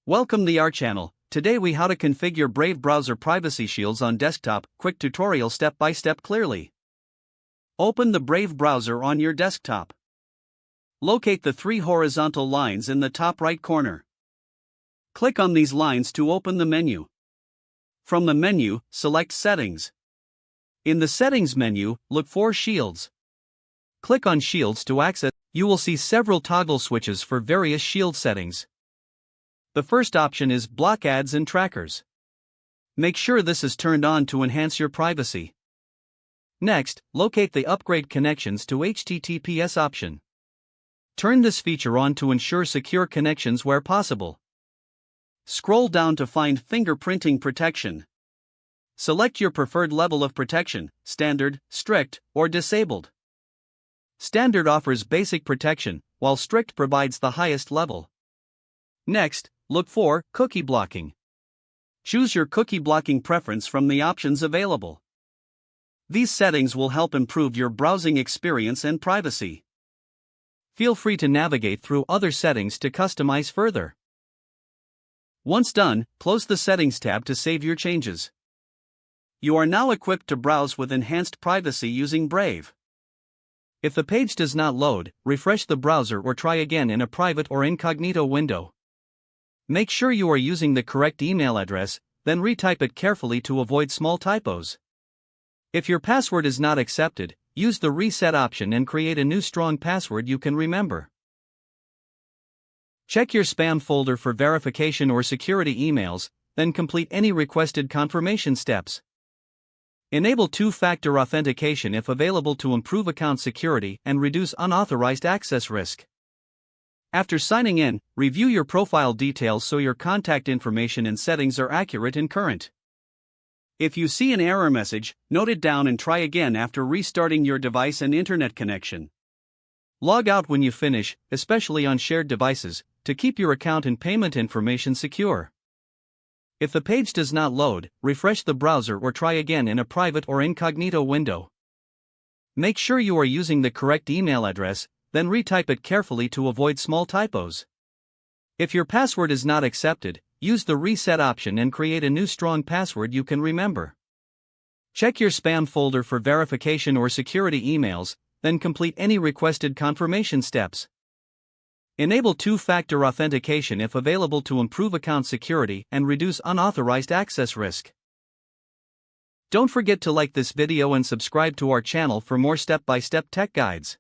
Welcome to our channel. Today we how to configure Brave browser privacy shields on desktop. Quick tutorial step by step clearly. Open the Brave browser on your desktop. Locate the three horizontal lines in the top right corner. Click on these lines to open the menu. From the menu, select Settings. In the Settings menu, look for Shields. Click on Shields to access. You will see several toggle switches for various shield settings. The first option is Block Ads and Trackers. Make sure this is turned on to enhance your privacy. Next, locate the Upgrade Connections to HTTPS option. Turn this feature on to ensure secure connections where possible. Scroll down to find Fingerprinting Protection. Select your preferred level of protection, Standard, Strict, or Disabled. Standard offers basic protection, while Strict provides the highest level. Next, look for Cookie Blocking. Choose your cookie blocking preference from the options available. These settings will help improve your browsing experience and privacy. Feel free to navigate through other settings to customize further. Once done, close the Settings tab to save your changes. You are now equipped to browse with enhanced privacy using Brave. If the page does not load, refresh the browser or try again in a private or incognito window. Make sure you are using the correct email address, then retype it carefully to avoid small typos. If your password is not accepted, use the reset option and create a new strong password you can remember. Check your spam folder for verification or security emails, then complete any requested confirmation steps. Enable two-factor authentication if available to improve account security and reduce unauthorized access risk. After signing in, review your profile details so your contact information and settings are accurate and current. If you see an error message, note it down and try again after restarting your device and internet connection. Log out when you finish, especially on shared devices, to keep your account and payment information secure. If the page does not load, refresh the browser or try again in a private or incognito window. Make sure you are using the correct email address, then retype it carefully to avoid small typos. If your password is not accepted, use the reset option and create a new strong password you can remember. Check your spam folder for verification or security emails, then complete any requested confirmation steps. Enable two-factor authentication if available to improve account security and reduce unauthorized access risk. Don't forget to like this video and subscribe to our channel for more step-by-step tech guides.